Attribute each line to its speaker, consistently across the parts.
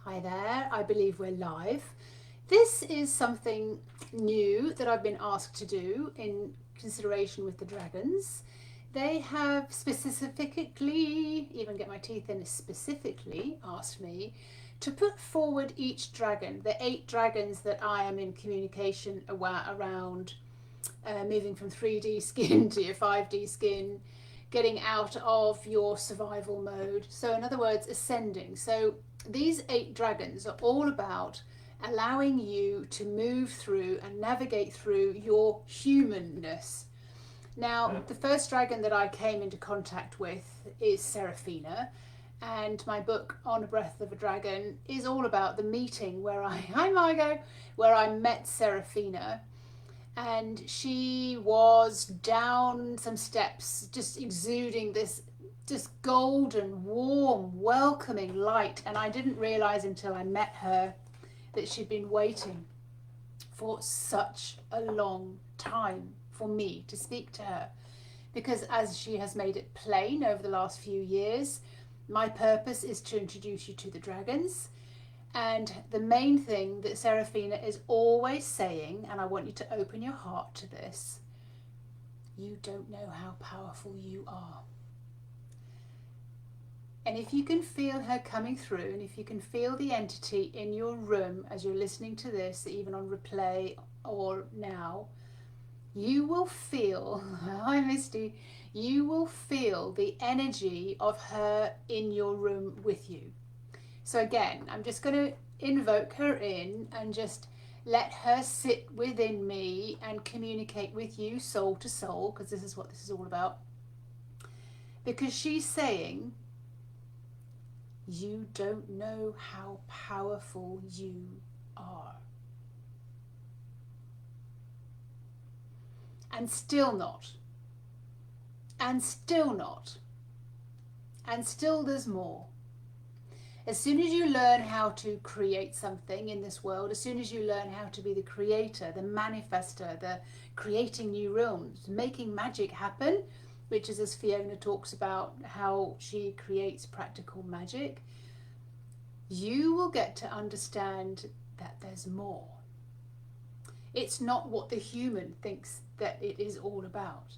Speaker 1: Hi there, I believe we're live. This is something new that I've been asked to do in consideration with the dragons. They have specifically, even get my teeth in, specifically asked me to put forward each dragon, the 8 dragons that I am in communication around, moving from 3D skin to your 5D skin, getting out of your survival mode. So in other words, ascending. So these 8 dragons are all about allowing you to move through and navigate through your humanness. Now, the first dragon that I came into contact with is SARAFINA, and my book On a Breath of a Dragon is all about the meeting where hi Margot, where I met SARAFINA, and she was down some steps, just exuding this just golden, warm, welcoming light. And I didn't realize until I met her that she'd been waiting for such a long time for me to speak to her. Because as she has made it plain over the last few years, my purpose is to introduce you to the dragons. And the main thing that SARAFINA is always saying, and I want you to open your heart to this, you don't know how powerful you are. And if you can feel her coming through, and if you can feel the entity in your room as you're listening to this, even on replay or now, you will feel, hi Misty, you will feel the energy of her in your room with you. So again, I'm just going to invoke her in and just let her sit within me and communicate with you soul to soul, because this is what this is all about. Because she's saying, you don't know how powerful you are. And still not. And still not. And still there's more. As soon as you learn how to create something in this world, as soon as you learn how to be the creator, the manifester, the creating new realms, making magic happen, which is as Fiona talks about how she creates practical magic, you will get to understand that there's more. It's not what the human thinks that it is all about.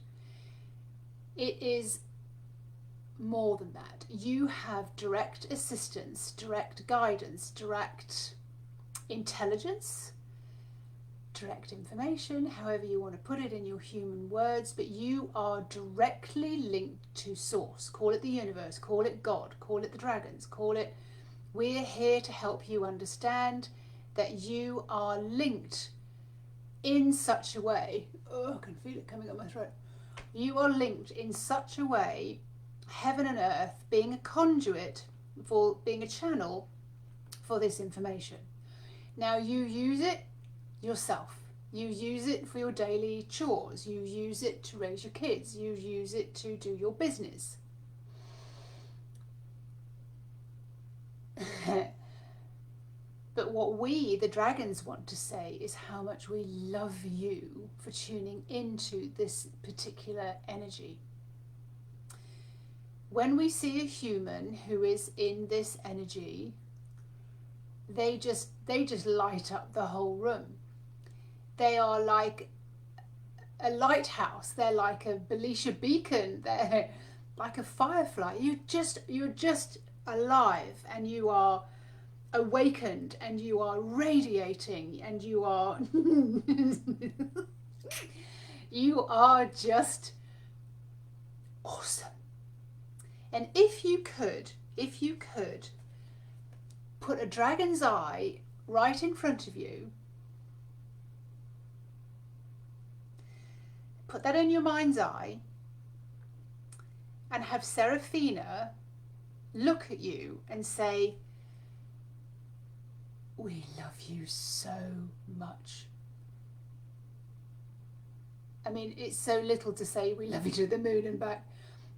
Speaker 1: It is more than that. You have direct assistance, direct guidance, direct intelligence, direct information, however you want to put it in your human words, but you are directly linked to source. Call it the universe, call it God, call it the dragons, call it, we're here to help you understand that you are linked in such a way, oh, I can feel it coming up my throat. You are linked in such a way, heaven and earth, being a conduit, for being a channel for this information. Now you use it yourself. You use it for your daily chores. You use it to raise your kids. You use it to do your business. But what we, the dragons, want to say is how much we love you for tuning into this particular energy. When we see a human who is in this energy, they just light up the whole room. They are like a lighthouse. They're like a Belisha beacon. They're like a firefly. You're just alive, and you are awakened, and you are radiating, and you are you are just awesome. And if you could put a dragon's eye right in front of you, put that in your mind's eye, and have SARAFINA look at you and say, we love you so much. I mean, it's so little to say we love you to the moon and back.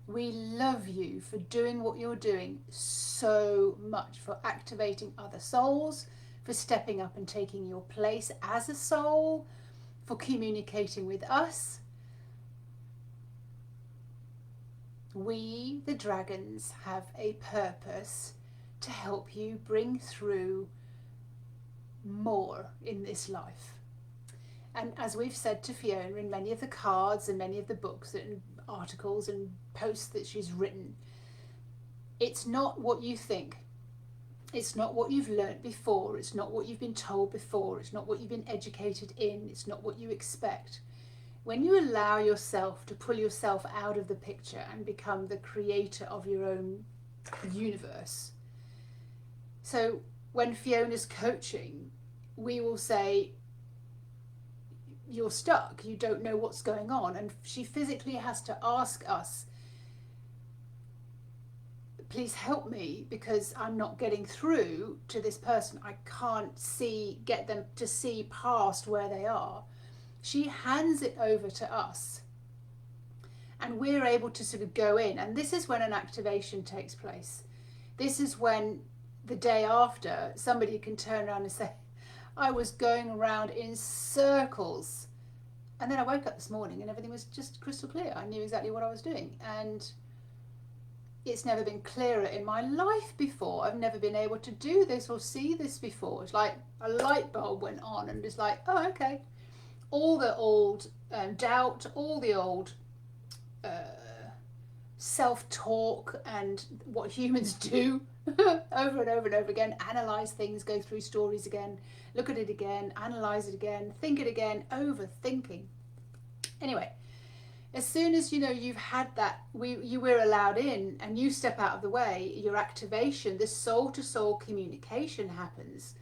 Speaker 1: We love you for doing what you're doing so much, for activating other souls, for stepping up and taking your place as a soul, for communicating with us. We, the dragons, have a purpose to help you bring through more in this life. And as we've said to Fiona in many of the cards and many of the books and articles and posts that she's written, it's not what you think. It's not what you've learnt before. It's not what you've been told before. It's not what you've been educated in. It's not what you expect. When you allow yourself to pull yourself out of the picture and become the creator of your own universe. So when Fiona's coaching, we will say, you're stuck, you don't know what's going on. And she physically has to ask us, please help me, because I'm not getting through to this person. I can't get them to see past where they are. She hands it over to us. And we're able to sort of go in. And this is when an activation takes place. This is when the day after somebody can turn around and say, I was going around in circles. And then I woke up this morning and everything was just crystal clear. I knew exactly what I was doing. And it's never been clearer in my life before. I've never been able to do this or see this before. It's like a light bulb went on and it's like, oh, okay. All the old doubt, all the old self-talk and what humans do over and over and over again, analyze things, go through stories again, look at it again, analyze it again, think it again, overthinking. Anyway, as soon as you've had that, you were allowed in and you step out of the way, your activation, this soul-to-soul communication happens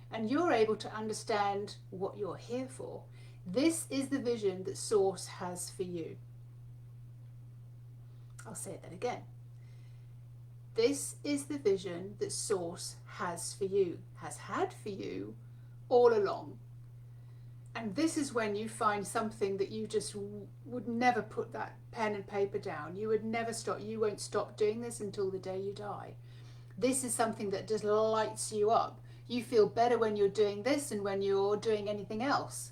Speaker 1: and you're able to understand what you're here for. This is the vision that Source has for you. I'll say that again. This is the vision that Source has for you, has had for you all along. And this is when you find something that you just would never put that pen and paper down. You would never stop. You won't stop doing this until the day you die. This is something that just lights you up. You feel better when you're doing this than when you're doing anything else.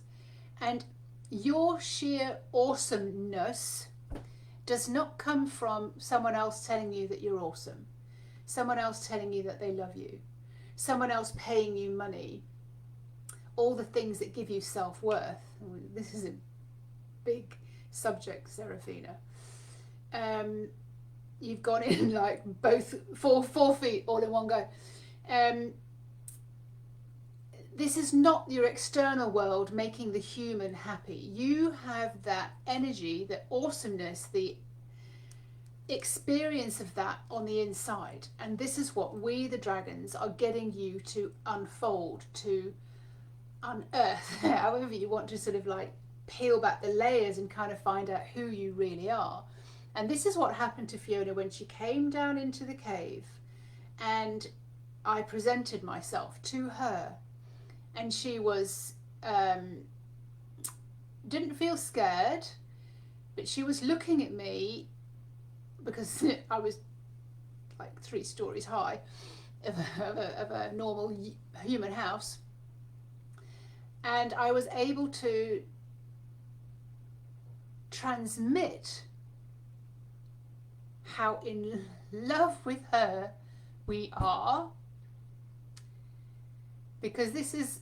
Speaker 1: And your sheer awesomeness does not come from someone else telling you that you're awesome, someone else telling you that they love you, someone else paying you money, all the things that give you self-worth. This is a big subject, Serafina. You've gone in like both four feet all in one go. This is not your external world making the human happy. You have that energy, the awesomeness, the experience of that on the inside. And this is what we, the dragons, are getting you to unfold, to unearth, however you want to sort of like peel back the layers and kind of find out who you really are. And this is what happened to Fiona when she came down into the cave and I presented myself to her. And she was, didn't feel scared, but she was looking at me because I was like 3 stories high of a normal human house. And I was able to transmit how in love with her we are. Because this is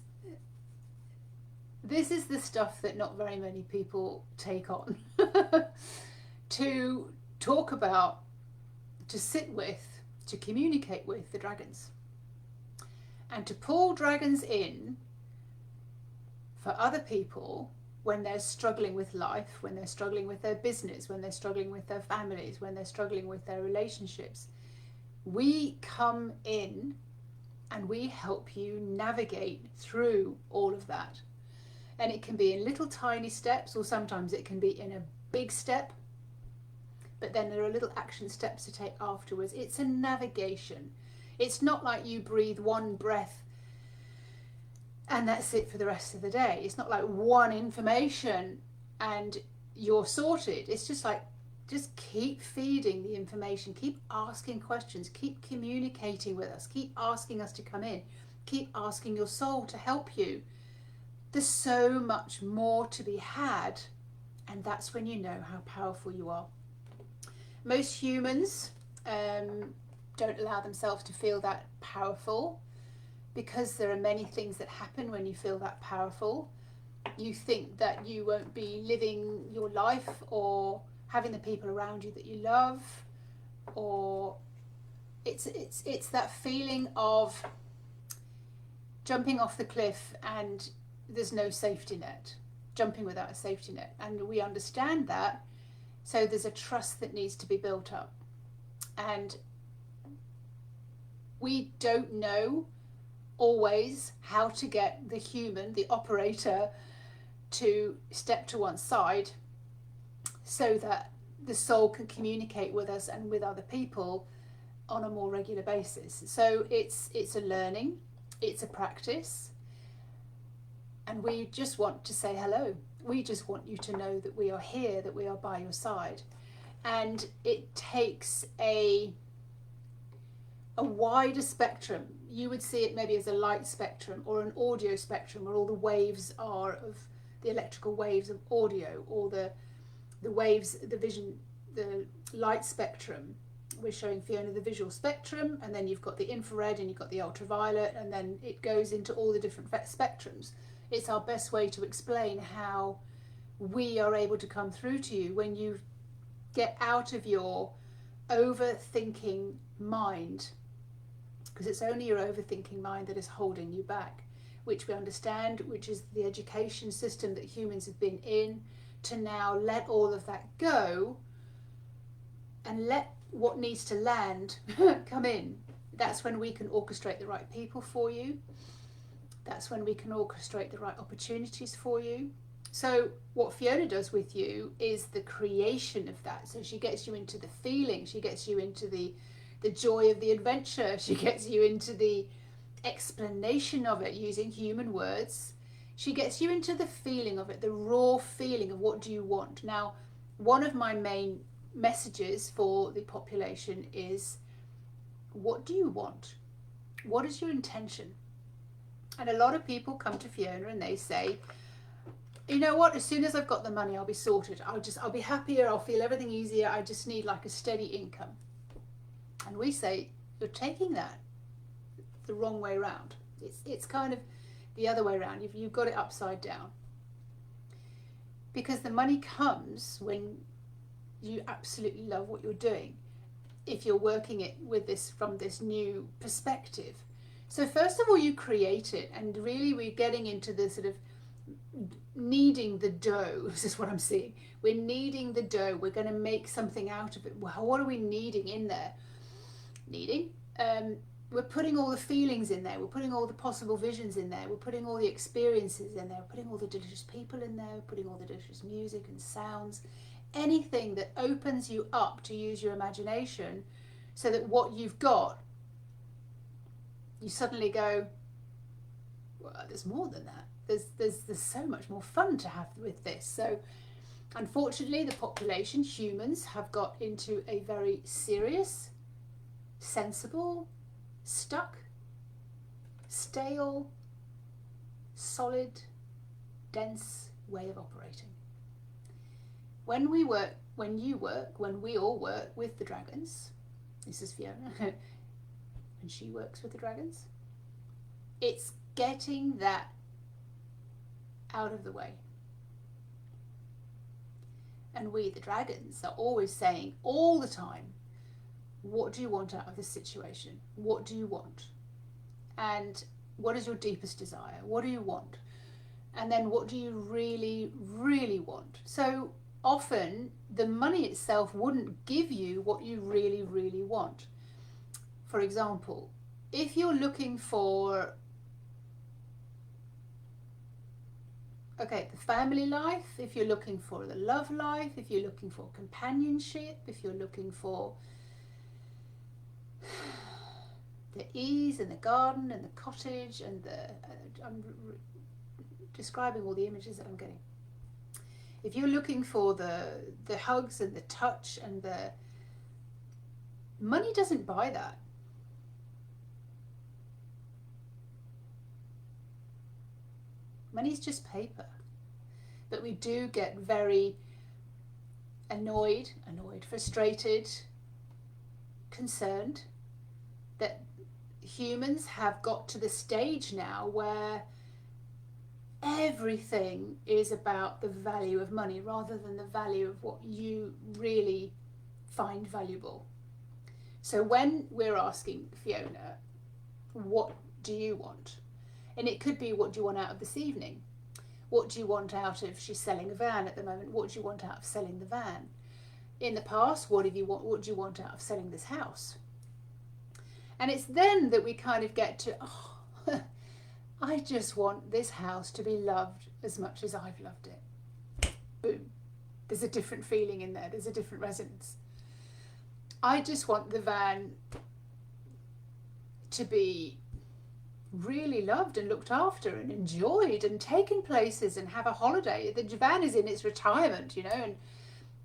Speaker 1: the stuff that not very many people take on to talk about, to sit with, to communicate with the dragons, and to pull dragons in for other people when they're struggling with life, when they're struggling with their business, when they're struggling with their families, when they're struggling with their relationships. We come in and we help you navigate through all of that. And it can be in little tiny steps, or sometimes it can be in a big step. But then there are little action steps to take afterwards. It's a navigation. It's not like you breathe one breath and that's it for the rest of the day. It's not like one information and you're sorted. It's just like, just keep feeding the information, keep asking questions, keep communicating with us, keep asking us to come in, keep asking your soul to help you. There's so much more to be had, and that's when you know how powerful you are. Most humans don't allow themselves to feel that powerful, because there are many things that happen when you feel that powerful. You think that you won't be living your life or having the people around you that you love, or it's that feeling of jumping off the cliff and there's no safety net, jumping without a safety net. And we understand that, so there's a trust that needs to be built up. And we don't know always how to get the human, the operator, to step to one side so that the soul can communicate with us and with other people on a more regular basis. So it's a learning, it's a practice, and we just want to say hello. We just want you to know that we are here, that we are by your side. And it takes a wider spectrum. You would see it maybe as a light spectrum or an audio spectrum, where all the waves are of the electrical waves of audio, or the waves, the vision, the light spectrum. We're showing Fiona the visual spectrum, and then you've got the infrared and you've got the ultraviolet, and then it goes into all the different spectrums. It's our best way to explain how we are able to come through to you when you get out of your overthinking mind, because it's only your overthinking mind that is holding you back, which we understand, which is the education system that humans have been in, to now let all of that go and let what needs to land come in. That's when we can orchestrate the right people for you. That's when we can orchestrate the right opportunities for you. So what Fiona does with you is the creation of that. So she gets you into the feeling, she gets you into the joy of the adventure, she gets you into the explanation of it using human words. She gets you into the feeling of it, the raw feeling of what do you want. Now, one of my main messages for the population is, what do you want? What is your intention? And a lot of people come to Fiona and they say, you know what, as soon as I've got the money, I'll be sorted. I'll be happier, I'll feel everything easier, I just need like a steady income. And we say, you're taking that the wrong way around. It's kind of the other way around. You've got it upside down. Because the money comes when you absolutely love what you're doing, if you're working it with this from this new perspective. So first of all, you create it, and really we're getting into the sort of kneading the dough. This is what I'm seeing. We're kneading the dough. We're going to make something out of it. Well, what are we kneading in there? Kneading. We're putting all the feelings in there. We're putting all the possible visions in there. We're putting all the experiences in there. We're putting all the delicious people in there. We're putting all the delicious music and sounds. Anything that opens you up to use your imagination, so that what you've got, you suddenly go, well, there's more than that. There's so much more fun to have with this. So unfortunately, the population, humans, have got into a very serious, sensible, stuck, stale, solid, dense way of operating. When we all work with the dragons, this is Fiona, and she works with the dragons, it's getting that out of the way. And we, the dragons, are always saying all the time, what do you want out of this situation? What do you want? And what is your deepest desire? What do you want? And then what do you really, really want? So often the money itself wouldn't give you what you really, really want. For example, if you're looking for, the family life, if you're looking for the love life, if you're looking for companionship, if you're looking for the ease and the garden and the cottage and I'm describing all the images that I'm getting. If you're looking for the hugs and the touch and the money, doesn't buy that. Money's just paper. But we do get very annoyed, frustrated, concerned that humans have got to the stage now where everything is about the value of money rather than the value of what you really find valuable. So when we're asking Fiona, what do you want? And it could be, what do you want out of this evening? What do you want out of, she's selling a van at the moment, what do you want out of selling the van? In the past, what do you want out of selling this house? And it's then that we kind of get to, oh, I just want this house to be loved as much as I've loved it. Boom. There's a different feeling in there. There's a different resonance. I just want the van to be really loved and looked after and enjoyed and taken places and have a holiday. The van is in its retirement, you know, and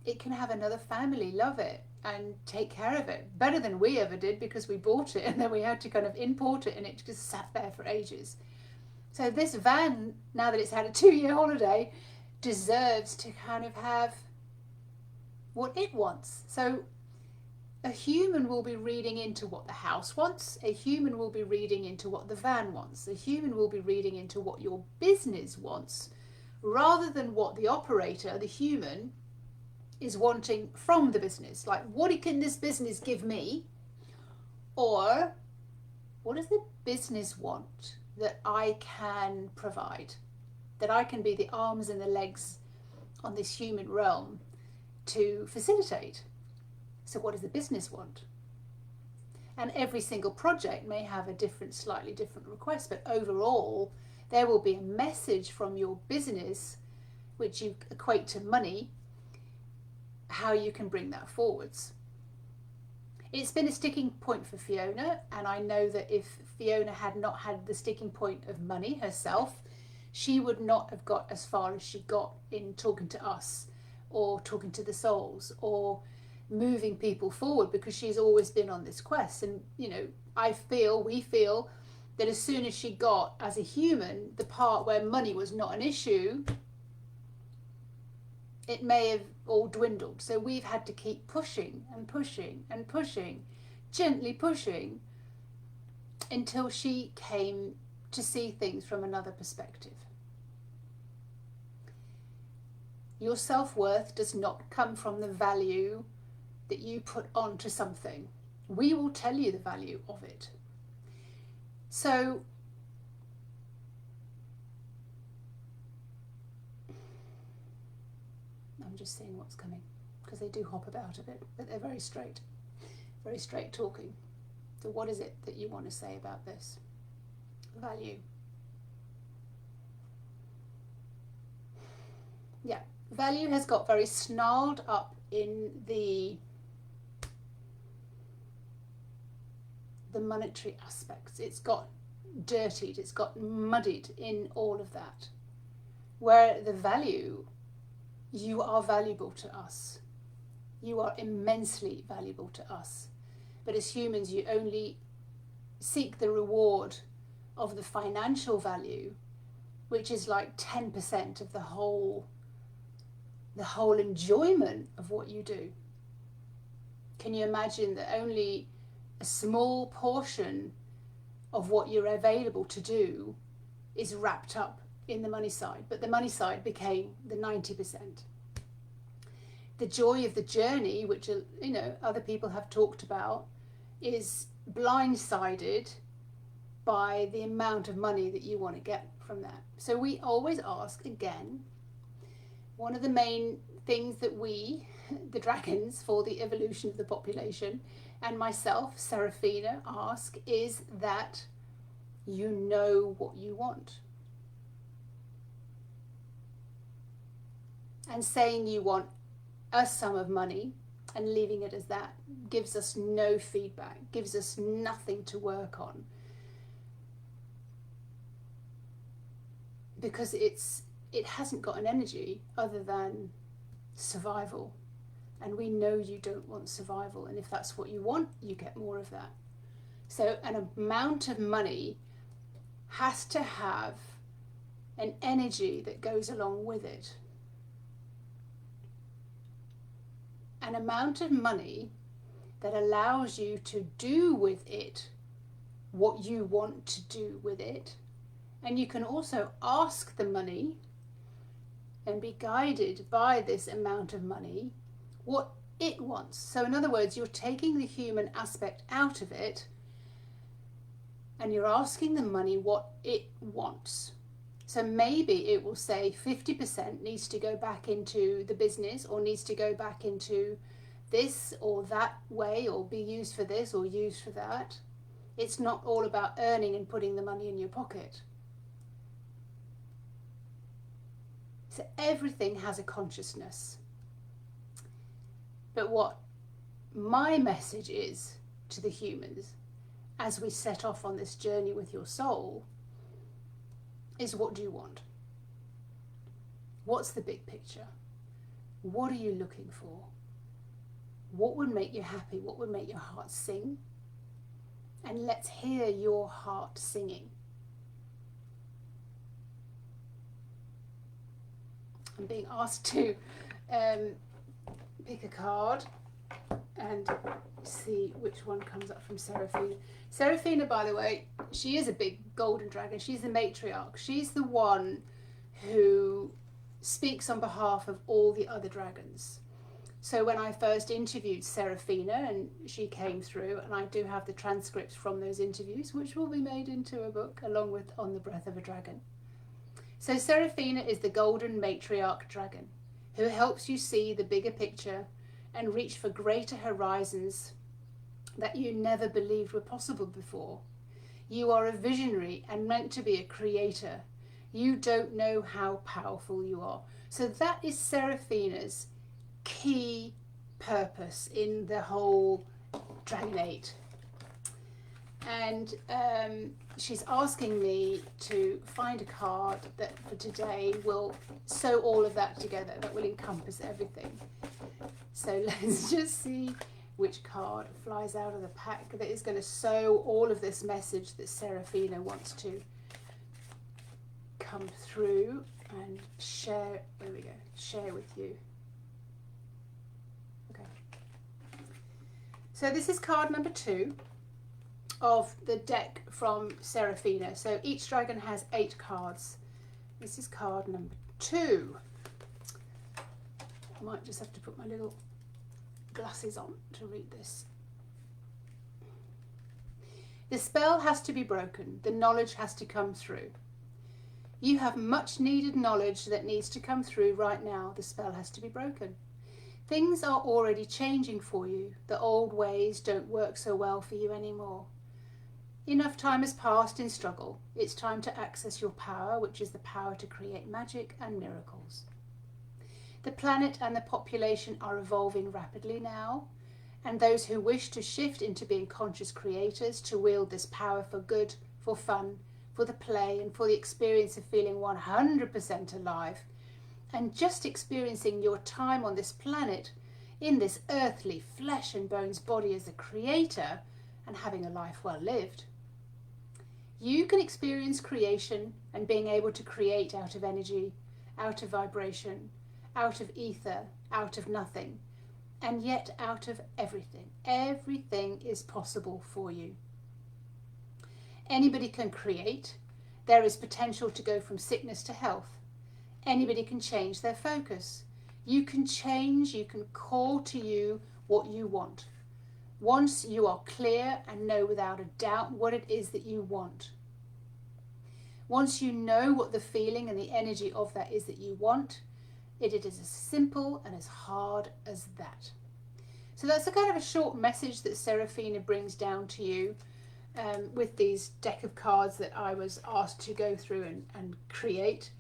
Speaker 1: it can have another family love it and take care of it better than we ever did, because we bought it and then we had to kind of import it and it just sat there for ages. So this van, now that it's had a 2-year holiday, deserves to kind of have what it wants. So a human will be reading into what the house wants. A human will be reading into what the van wants. A human will be reading into what your business wants, rather than what the operator, the human, is wanting from the business. Like, what can this business give me? Or what does the business want that I can provide? That I can be the arms and the legs on this human realm to facilitate. So what does the business want? And every single project may have a different, slightly different request, but overall there will be a message from your business, which you equate to money, how you can bring that forwards. It's been a sticking point for Fiona, and I know that if Fiona had not had the sticking point of money herself, she would not have got as far as she got in talking to us or talking to the souls or moving people forward, because she's always been on this quest. And you know, we feel that as soon as she got, as a human, the part where money was not an issue, it may have all dwindled. So we've had to keep pushing and pushing and pushing, gently pushing, until she came to see things from another perspective. Your self-worth does not come from the value that you put onto something. We will tell you the value of it. So I'm just seeing what's coming, because they do hop about a bit, but they're very straight talking. So what is it that you want to say about this? Value. Yeah, value has got very snarled up in the monetary aspects. It's got dirtied, it's got muddied in all of that. Where the value, you are valuable to us. You are immensely valuable to us. But as humans, you only seek the reward of the financial value, which is like 10% of the whole enjoyment of what you do. Can you imagine that only a small portion of what you're available to do is wrapped up in the money side, but the money side became the 90%. The joy of the journey, which other people have talked about, is blindsided by the amount of money that you want to get from that. So we always ask again, one of the main things that we, the dragons, for the evolution of the population, and myself, SARAFINA, ask is that you know what you want. And saying you want a sum of money and leaving it as that gives us no feedback, gives us nothing to work on. Because it hasn't got an energy other than survival. And we know you don't want survival. And if that's what you want, you get more of that. So an amount of money has to have an energy that goes along with it. An amount of money that allows you to do with it what you want to do with it. And you can also ask the money and be guided by this amount of money what it wants. So in other words, you're taking the human aspect out of it and you're asking the money what it wants. So maybe it will say 50% needs to go back into the business, or needs to go back into this or that way, or be used for this or used for that. It's not all about earning and putting the money in your pocket. So everything has a consciousness. But what my message is to the humans as we set off on this journey with your soul is, what do you want? What's the big picture? What are you looking for? What would make you happy? What would make your heart sing? And let's hear your heart singing. I'm being asked to pick a card and see which one comes up from SARAFINA. SARAFINA, by the way, she is a big golden dragon. She's the matriarch. She's the one who speaks on behalf of all the other dragons. So when I first interviewed SARAFINA, and she came through, and I do have the transcripts from those interviews, which will be made into a book along with On the Breath of a Dragon. So SARAFINA is the golden matriarch dragon who helps you see the bigger picture and reach for greater horizons that you never believed were possible before. You are a visionary and meant to be a creator. You don't know how powerful you are. So that is SARAFINA's key purpose in the whole Dragonate. And she's asking me to find a card that for today will sew all of that together, that will encompass everything. So let's just see which card flies out of the pack that is going to sew all of this message that SARAFINA wants to come through and share. There we go, share with you. Okay. So this is card number 2 of the deck from SARAFINA. So each dragon has 8 cards. This is card number 2. I might just have to put my little glasses on to read this. The spell has to be broken. The knowledge has to come through. You have much needed knowledge that needs to come through right now. The spell has to be broken. Things are already changing for you. The old ways don't work so well for you anymore. Enough time has passed in struggle. It's time to access your power, which is the power to create magic and miracles. The planet and the population are evolving rapidly now, and those who wish to shift into being conscious creators to wield this power for good, for fun, for the play, and for the experience of feeling 100% alive, and just experiencing your time on this planet in this earthly flesh and bones body as a creator and having a life well lived. You can experience creation and being able to create out of energy, out of vibration, out of ether, out of nothing, and yet out of everything. Everything is possible for you. Anybody can create. There is potential to go from sickness to health. Anybody can change their focus. You can change, you can call to you what you want. Once you are clear and know without a doubt what it is that you want. Once you know what the feeling and the energy of that is that you want, it is as simple and as hard as that. So that's a kind of a short message that SARAFINA brings down to you with these deck of cards that I was asked to go through and create.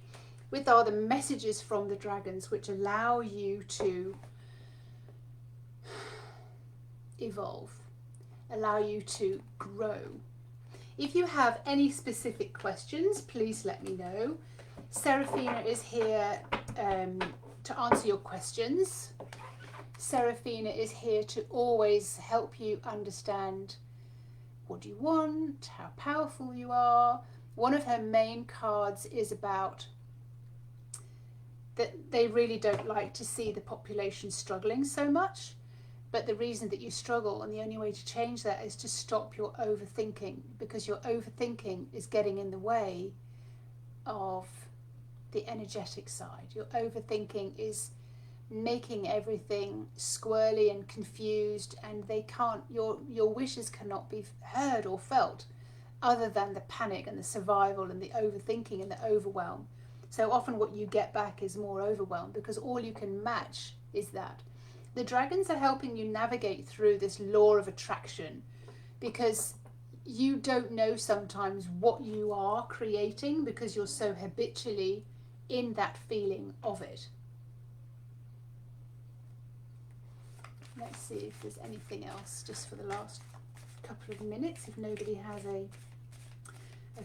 Speaker 1: With are the messages from the dragons which allow you to evolve, allow you to grow. If you have any specific questions, please let me know. SARAFINA is here to answer your questions. SARAFINA is here to always help you understand what you want, how powerful you are. One of her main cards is about that they really don't like to see the population struggling so much, But the reason that you struggle, and the only way to change that, is to stop your overthinking, because your overthinking is getting in the way of the energetic side. Your overthinking is making everything squirrely and confused, and your wishes cannot be heard or felt other than the panic and the survival and the overthinking and the overwhelm. So often what you get back is more overwhelm, because all you can match is that. The dragons are helping you navigate through this law of attraction, because you don't know sometimes what you are creating, because you're so habitually in that feeling of it. Let's see if there's anything else just for the last couple of minutes, if nobody has a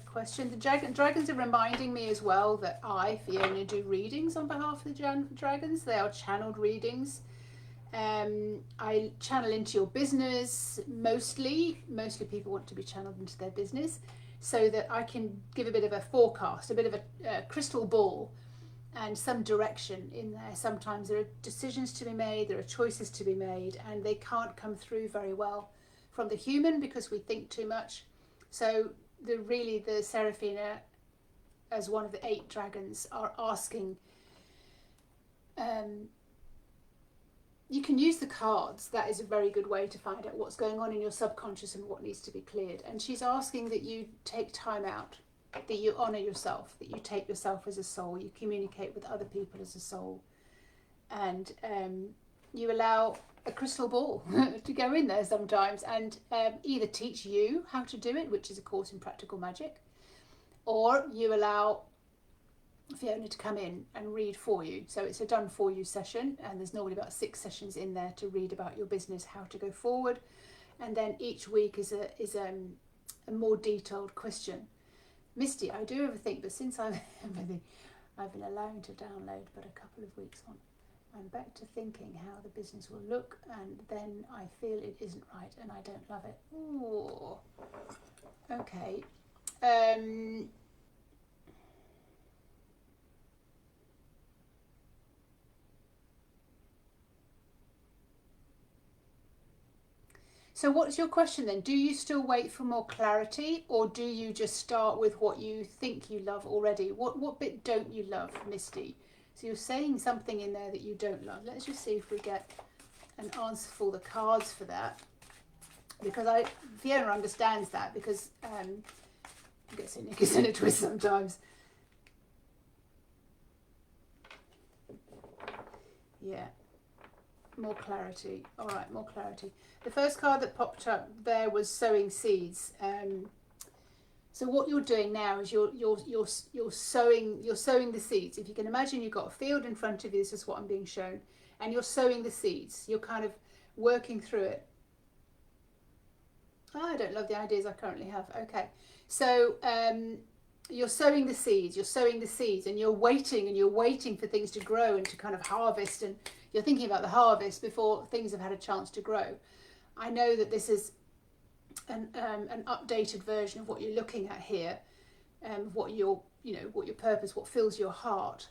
Speaker 1: question. The dragons are reminding me as well that I, Fiona, do readings on behalf of the dragons. They are channeled readings. I channel into your business mostly people want to be channeled into their business, so that I can give a bit of a forecast, a bit of a crystal ball, and some direction in there. Sometimes there are decisions to be made, there are choices to be made, and they can't come through very well from the human because we think too much. So the SARAFINA, as one of the 8 dragons, are asking, you can use the cards. That is a very good way to find out what's going on in your subconscious and what needs to be cleared. And she's asking that you take time out, that you honour yourself, that you take yourself as a soul, you communicate with other people as a soul, and you allow a crystal ball to go in there sometimes, and either teach you how to do it, which is a course in practical magic, or you allow Fiona to come in and read for you. So it's a done for you session, and there's normally about 6 sessions in there to read about your business, how to go forward, and then each week is a more detailed question. Misty, I do overthink, but since I've been allowing to download but a couple of weeks on, I'm back to thinking how the business will look, and then I feel it isn't right and I don't love it. Ooh. Okay. So what's your question then? Do you still wait for more clarity, or do you just start with what you think you love already? What bit don't you love, Misty? So you're saying something in there that you don't love. Let's just see if we get an answer for the cards for that. Because Fiona understands that, because I get so knickers in a twist sometimes. Yeah. More clarity. All right, more clarity. The first card that popped up there was sowing seeds. So what you're doing now is you're sowing the seeds. If you can imagine, you've got a field in front of you. This is what I'm being shown, and you're sowing the seeds. You're kind of working through it. Oh, I don't love the ideas I currently have. Okay, so you're sowing the seeds. You're sowing the seeds, and you're waiting for things to grow and to kind of harvest, and you're thinking about the harvest before things have had a chance to grow. I know that this is an updated version of what you're looking at here, what your purpose, what fills your heart.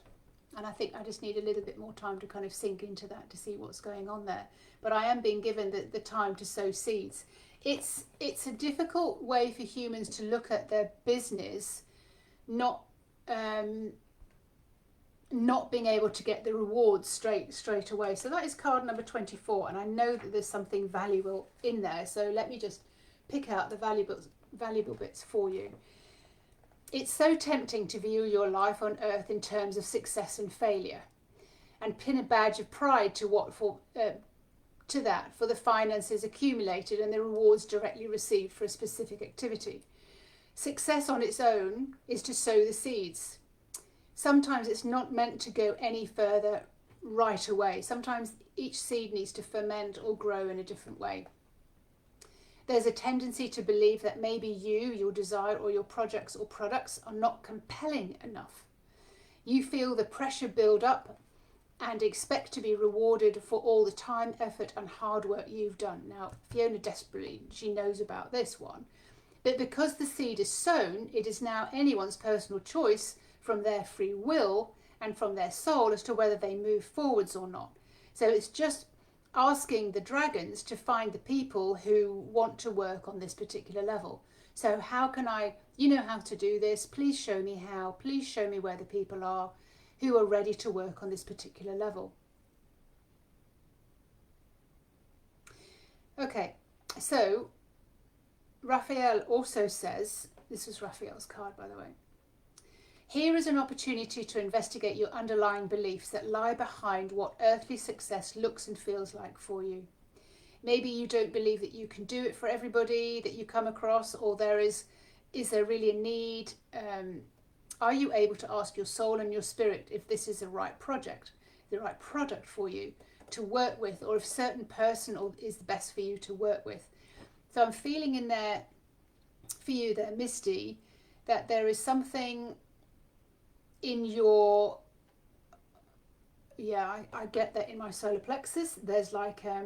Speaker 1: And I think I just need a little bit more time to kind of sink into that to see what's going on there. But I am being given the time to sow seeds. It's a difficult way for humans to look at their business, not being able to get the rewards straight away. So that is card number 24, and I know that there's something valuable in there. So let me just pick out the valuable bits for you. It's so tempting to view your life on earth in terms of success and failure, and pin a badge of pride to that for the finances accumulated and the rewards directly received for a specific activity. Success on its own is to sow the seeds. Sometimes it's not meant to go any further right away. Sometimes each seed needs to ferment or grow in a different way. There's a tendency to believe that maybe you, your desire, or your projects or products are not compelling enough. You feel the pressure build up and expect to be rewarded for all the time, effort and hard work you've done. Now, Fiona desperately, she knows about this one. But because the seed is sown, it is now anyone's personal choice from their free will and from their soul as to whether they move forwards or not. So it's just asking the dragons to find the people who want to work on this particular level. So how can I, you know how to do this, please show me how, please show me where the people are who are ready to work on this particular level. Okay, so Raphael also says, this was Raphael's card by the way, here is an opportunity to investigate your underlying beliefs that lie behind what earthly success looks and feels like for you. Maybe you don't believe that you can do it for everybody that you come across, or is there really a need? Are you able to ask your soul and your spirit if this is the right project, the right product for you to work with, or if a certain person is the best for you to work with? So I'm feeling in there for you there, Misty, that there is something in your, I get that in my solar plexus. There's like a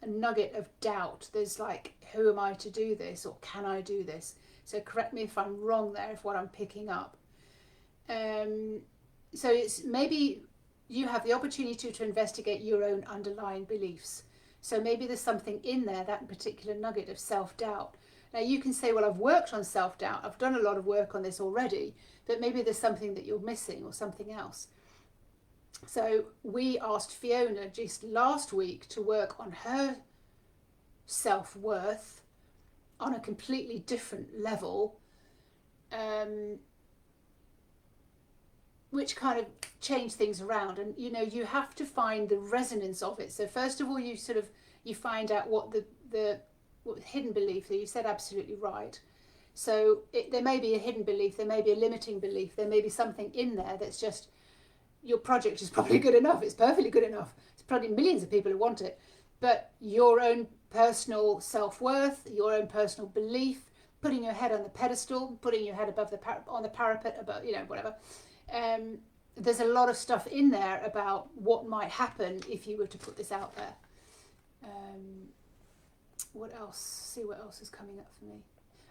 Speaker 1: nugget of doubt. There's like, who am I to do this, or can I do this? So correct me if I'm wrong there, if what I'm picking up. So it's maybe you have the opportunity to investigate your own underlying beliefs. So maybe there's something in there, that particular nugget of self-doubt. Now you can say, well, I've worked on self-doubt, I've done a lot of work on this already, but maybe there's something that you're missing or something else. So we asked Fiona just last week to work on her self-worth on a completely different level, which kind of changed things around. And you know, you have to find the resonance of it. So first of all, you find out what the hidden belief, that you said absolutely right. So there may be a hidden belief, there may be a limiting belief, there may be something in there that's just, your project is probably good enough, it's perfectly good enough, it's probably millions of people who want it, but your own personal self-worth, your own personal belief, putting your head on the pedestal, putting your head above on the parapet, above, you know, whatever. There's a lot of stuff in there about what might happen if you were to put this out there. What else? See what else is coming up for me.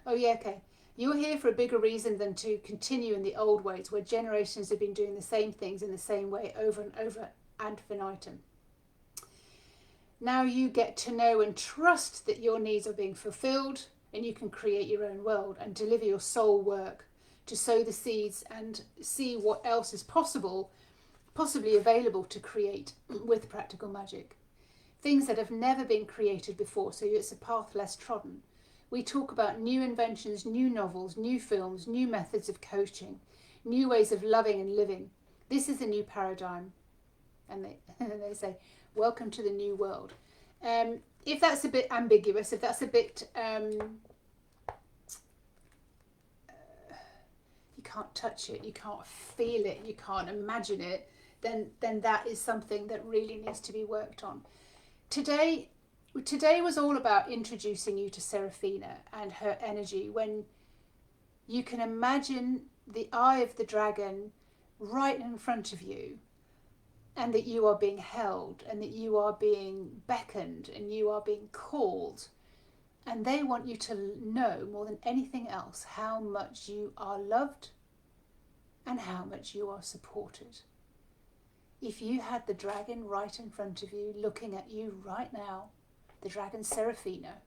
Speaker 1: Oh yeah, okay. You're here for a bigger reason than to continue in the old ways, where generations have been doing the same things in the same way over and over ad infinitum. Now you get to know and trust that your needs are being fulfilled, and you can create your own world and deliver your soul work to sow the seeds and see what else is possibly available to create with practical magic. Things that have never been created before, so it's a path less trodden. We talk about new inventions, new novels, new films, new methods of coaching, new ways of loving and living. This is a new paradigm. And they say, welcome to the new world. If that's a bit ambiguous, if that's a bit, you can't touch it, you can't feel it, you can't imagine it, then that is something that really needs to be worked on. Today was all about introducing you to SARAFINA and her energy, when you can imagine the eye of the dragon right in front of you, and that you are being held, and that you are being beckoned, and you are being called. And they want you to know more than anything else how much you are loved and how much you are supported. If you had the dragon right in front of you, looking at you right now, the dragon SARAFINA,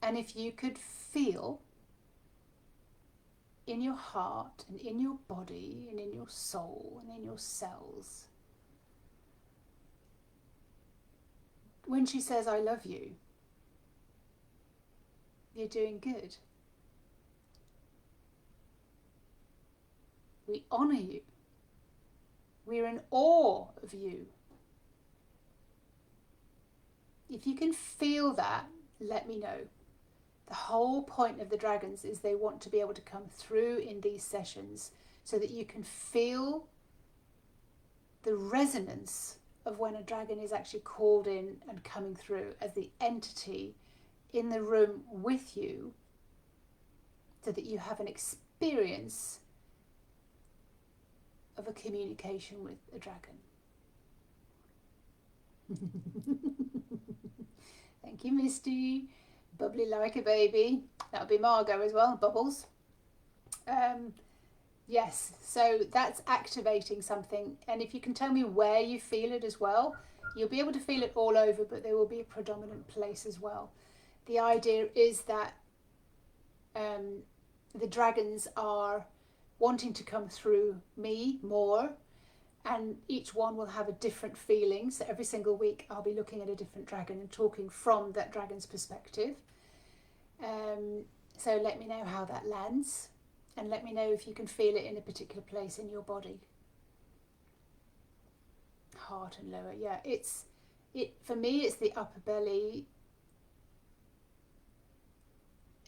Speaker 1: and if you could feel in your heart and in your body and in your soul and in your cells, when she says, I love you, you're doing good. We honour you. We're in awe of you. If you can feel that, let me know. The whole point of the dragons is they want to be able to come through in these sessions so that you can feel the resonance of when a dragon is actually called in and coming through as the entity in the room with you, so that you have an experience of a communication with a dragon. Thank you, Misty. Bubbly like a baby. That'll be Margot as well, Bubbles. Yes, so that's activating something, and if you can tell me where you feel it as well, you'll be able to feel it all over, but there will be a predominant place as well. The idea is that the dragons are wanting to come through me more, and each one will have a different feeling. So every single week I'll be looking at a different dragon and talking from that dragon's perspective. So let me know how that lands, and let me know if you can feel it in a particular place in your body. Heart and lower, yeah. For me it's the upper belly,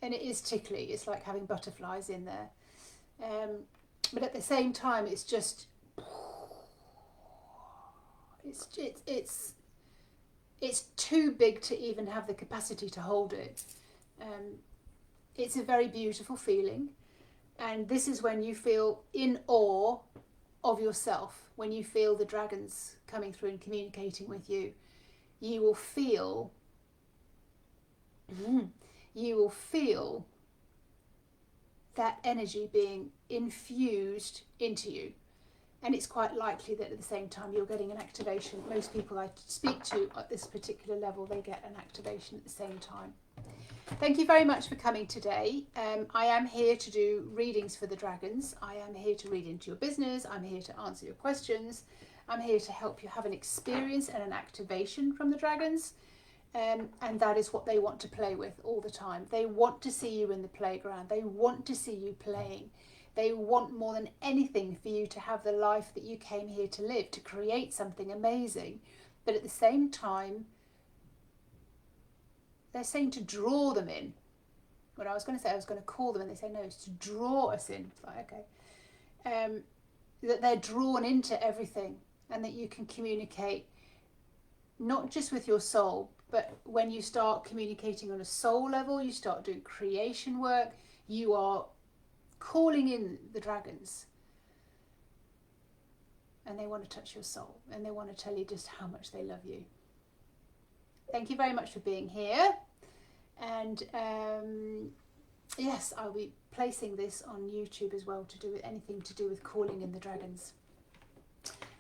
Speaker 1: and it is tickly. It's like having butterflies in there, but at the same time it's just it's too big to even have the capacity to hold it. It's a very beautiful feeling, and this is when you feel in awe of yourself. When you feel the dragons coming through and communicating with you, you will feel that energy being infused into you. And it's quite likely that at the same time you're getting an activation. Most people I speak to at this particular level, they get an activation at the same time. Thank you very much for coming today. I am here to do readings for the dragons. I am here to read into your business. I'm here to answer your questions. I'm here to help you have an experience and an activation from the dragons. And that is what they want to play with all the time. They want to see you in the playground. They want to see you playing. They want more than anything for you to have the life that you came here to live, to create something amazing. But at the same time, they're saying to draw them in. When I was going to say I was going to call them, and they say no, it's to draw us in. It's like, okay. That they're drawn into everything, and that you can communicate not just with your soul, but when you start communicating on a soul level, you start doing creation work, you are calling in the dragons, and they want to touch your soul, and they want to tell you just how much they love you. Thank you very much for being here, and yes, I'll be placing this on YouTube as well, to do with anything to do with calling in the dragons.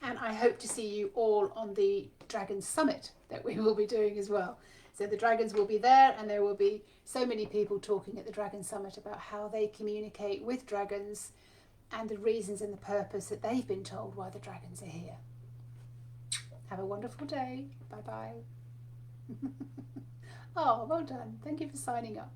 Speaker 1: And I hope to see you all on the Dragon Summit that we will be doing as well. So the dragons will be there, and there will be so many people talking at the Dragon Summit about how they communicate with dragons and the reasons and the purpose that they've been told why the dragons are here. Have a wonderful day. Bye bye. Oh, well done. Thank you for signing up.